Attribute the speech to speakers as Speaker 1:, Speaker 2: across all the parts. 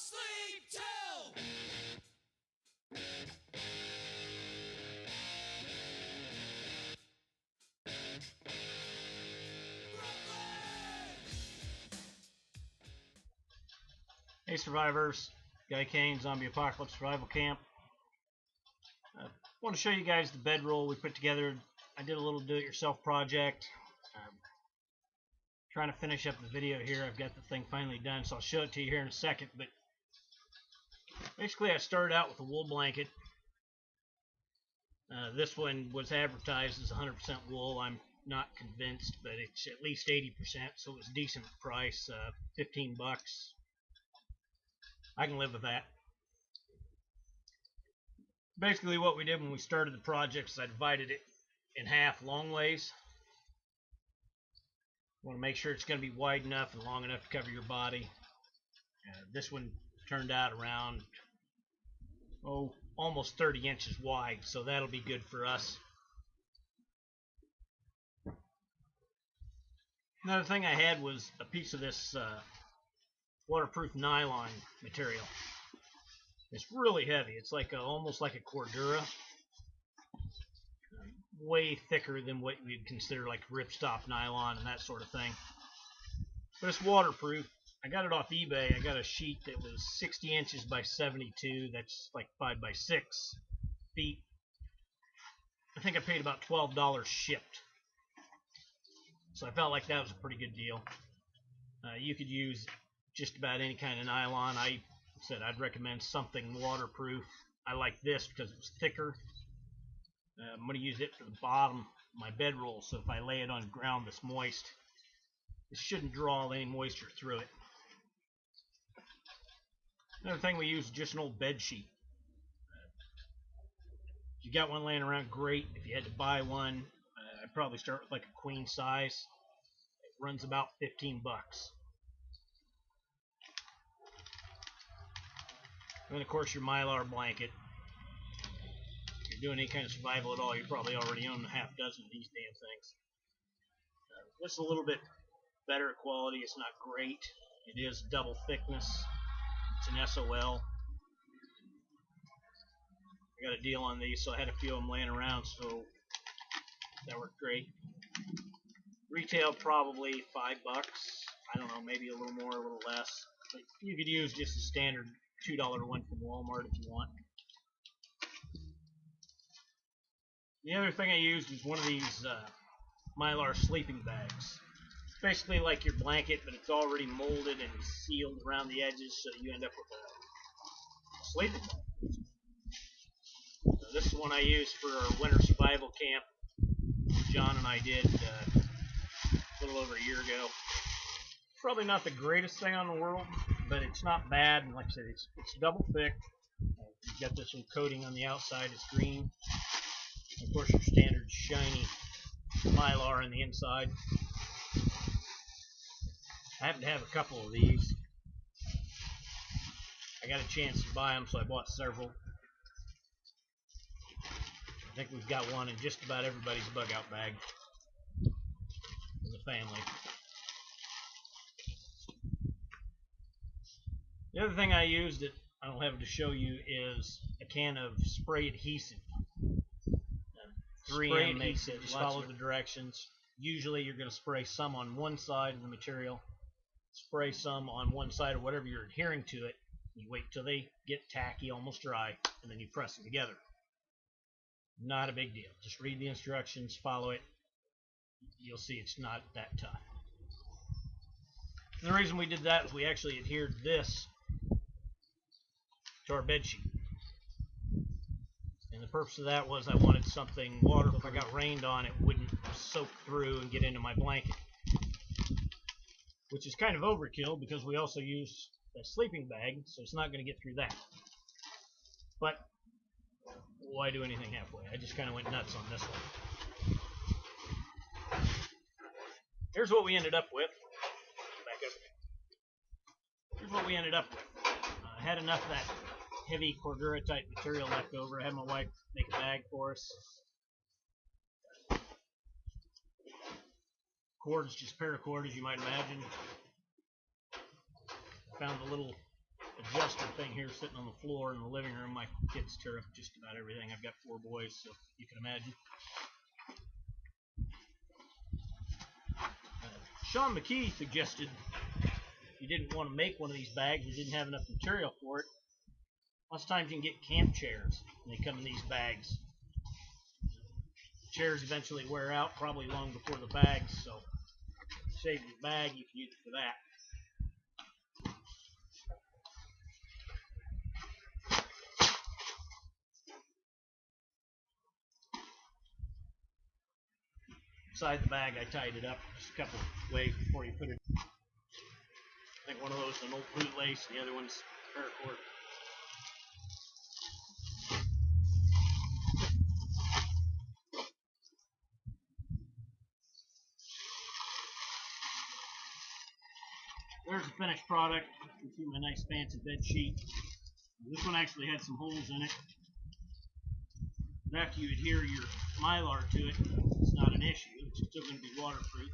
Speaker 1: sleep till.
Speaker 2: Hey survivors, Guy Kane, Zombie Apocalypse Survival Camp. I want to show you guys the bedroll we put together. I did a little do-it-yourself project. Trying to finish up the video here. I've got the thing finally done, so I'll show it to you here in a second. But basically I started out with a wool blanket. This one was advertised as 100% wool. I'm not convinced, but it's at least 80%, so it was a decent price, 15 bucks. I can live with that. Basically what we did when we started the project is I divided it in half long ways. Want to make sure it's going to be wide enough and long enough to cover your body. This one turned out around almost 30 inches wide, so that'll be good for us. Another thing I had was a piece of this waterproof nylon material. It's really heavy. It's like almost like a Cordura. Way thicker than what we'd consider like ripstop nylon and that sort of thing. But it's waterproof. I got it off eBay. I got a sheet that was 60 inches by 72. That's like 5 by 6 feet. I think I paid about $12 shipped. So I felt like that was a pretty good deal. You could use just about any kind of nylon. I said I'd recommend something waterproof. I like this because it was thicker. I'm going to use it for the bottom of my bedroll, so if I lay it on ground that's moist, it shouldn't draw any moisture through it. Another thing we use is just an old bed sheet. If you got one laying around, great. If you had to buy one, I'd probably start with like a queen size. It runs about 15 bucks. And then of course your Mylar blanket. Doing any kind of survival at all, you probably already own a half dozen of these damn things. This is a little bit better quality. It's not great. It is double thickness. It's an SOL. I got a deal on these, so I had a few of them laying around, so that worked great. Retail probably 5 bucks. I don't know, maybe a little more, a little less. But you could use just a standard $2 one from Walmart if you want. The other thing I used was one of these Mylar sleeping bags. It's basically like your blanket, but it's already molded and sealed around the edges, so you end up with a sleeping bag. So this is one I used for our winter survival camp. John and I did a little over a year ago. Probably not the greatest thing on the world, but it's not bad. And like I said, it's double thick. You've got this one coating on the outside. It's green. Of course, your standard shiny Mylar on the inside. I happen to have a couple of these. I got a chance to buy them, so I bought several. I think we've got one in just about everybody's bug out bag as a family. The other thing I used that I don't have to show you is a can of spray adhesive. 3M makes it. Just follow the directions. Usually you're going to spray some on one side of the material, spray some on one side of whatever you're adhering to it. You wait till they get tacky, almost dry, and then you press them together. Not a big deal. Just read the instructions, follow it. You'll see it's not that tough. And the reason we did that is we actually adhered this to our bed sheet. And the purpose of that was I wanted something waterproof. If I got rained on, it wouldn't soak through and get into my blanket. Which is kind of overkill because we also use a sleeping bag, so it's not going to get through that. But why do anything halfway? I just kind of went nuts on this one. Here's what we ended up with. Back up. Here's what we ended up with. I had enough of that heavy Cordura type material left over. I had my wife make a bag for us. Cords, just paracord as you might imagine. Found a little adjuster thing here sitting on the floor in the living room. My kids tear up just about everything. I've got 4 boys, so you can imagine. Sean McKee suggested you didn't want to make one of these bags, you didn't have enough material for it. Lots of times you can get camp chairs, and they come in these bags. Chairs eventually wear out, probably long before the bags, so save your bag, you can use it for that. Inside the bag, I tied it up just a couple of ways before you put it. I think one of those is an old bootlace, and the other one's paracord. There's a finished product. You can see my nice fancy bed sheet. This one actually had some holes in it. But after you adhere your mylar to it, it's not an issue. It's still going to be waterproof.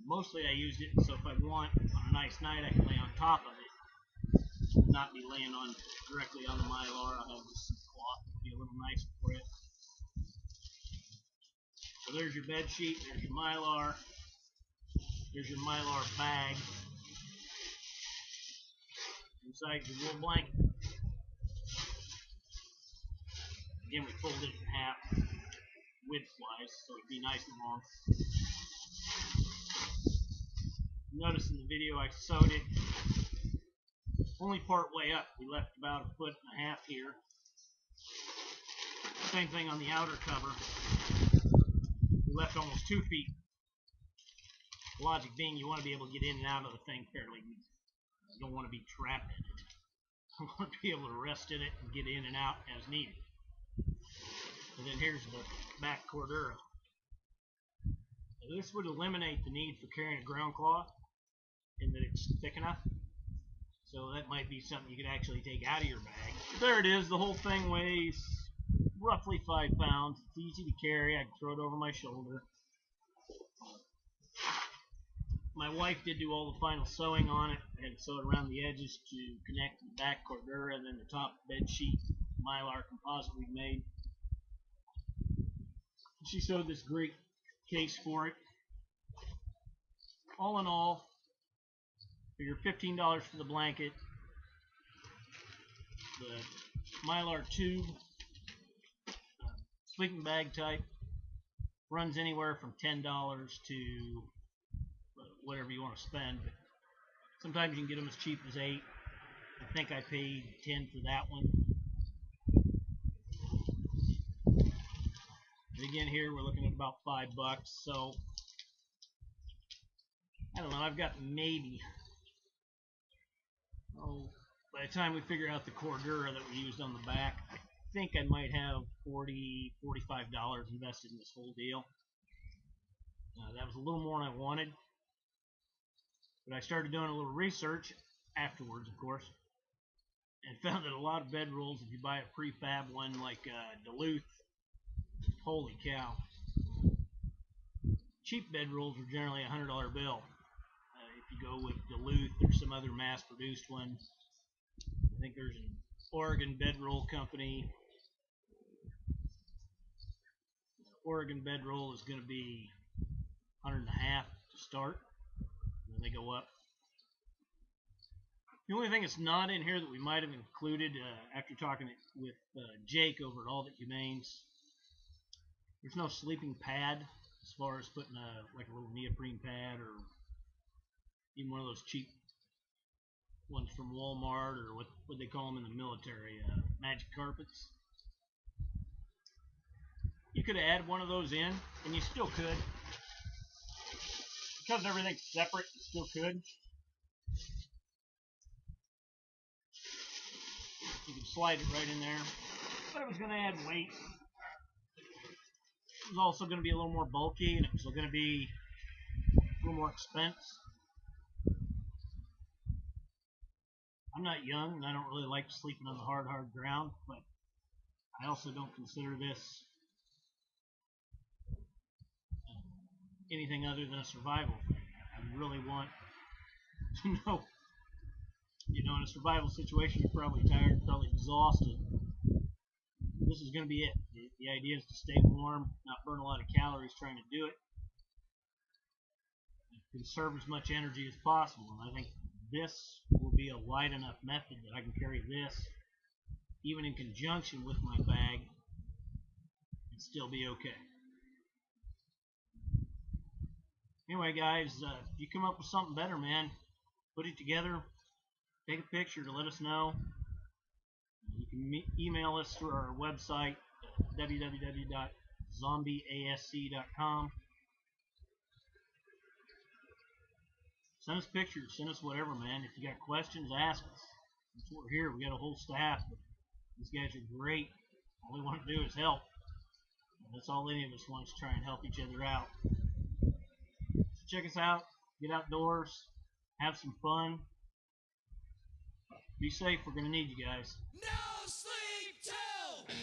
Speaker 2: Mostly I used it so if I want on a nice night I can lay on top of it, not be laying on directly on the mylar. I'll have this cloth to be a little nicer for it. So there's your bed sheet, there's your mylar, there's your mylar bag. Inside your wool blanket. Again, we folded it in half width-wise, so it'd be nice and long. Notice in the video I sewed it only part way up. We left about 1.5 feet here. Same thing on the outer cover. We left almost 2 feet. The logic being you want to be able to get in and out of the thing fairly easy. You don't want to be trapped in it. You want to be able to rest in it and get in and out as needed. And then here's the back cordura. Now this would eliminate the need for carrying a ground cloth in that it's thick enough. So that might be something you could actually take out of your bag. There it is. The whole thing weighs roughly 5 pounds. It's easy to carry. I can throw it over my shoulder. My wife did do all the final sewing on it. I had to sew it around the edges to connect the back cordura and then the top bed sheet mylar composite we made. She sewed this great case for it. All in all, for your $15 for the blanket, the mylar tube, sleeping bag type, runs anywhere from $10 to whatever you want to spend. But sometimes you can get them as cheap as $8. I think I paid $10 for that one. And again, here we're looking at about $5. So I don't know. I've got maybe, by the time we figure out the cordura that we used on the back, I think I might have $40, $45 invested in this whole deal. That was a little more than I wanted. But I started doing a little research afterwards, of course, and found that a lot of bedrolls, if you buy a prefab one like Duluth, holy cow. Cheap bedrolls are generally a $100 bill. If you go with Duluth, there's some other mass-produced one. I think there's an Oregon bedroll company. Oregon bedroll is going to be $150 to start. They go up. The only thing that's not in here that we might have included after talking with Jake over at All That Humane's, there's no sleeping pad as far as putting like a little neoprene pad or even one of those cheap ones from Walmart or what they call them in the military, magic carpets. You could add one of those in, and you still could. Because everything's separate, you still could. You can slide it right in there. But it was going to add weight. It was also going to be a little more bulky, and it was going to be a little more expense. I'm not young, and I don't really like sleeping on the hard ground, but I also don't consider this anything other than a survival thing. I really want to know know, in a survival situation, you're probably tired, probably exhausted. This is going to be it. The idea is to stay warm, not burn a lot of calories trying to do it, conserve as much energy as possible. And I think this will be a light enough method that I can carry this even in conjunction with my bag and still be okay. Anyway, guys, if you come up with something better, man, put it together, take a picture to let us know. You can email us through our website, www.zombieasc.com. Send us pictures, send us whatever, man. If you got questions, ask us. That's what we're here. We got a whole staff. These guys are great. All we want to do is help. That's all any of us want, to try and help each other out. So check us out. Get outdoors. Have some fun. Be safe. We're going to need you guys.
Speaker 1: No sleep till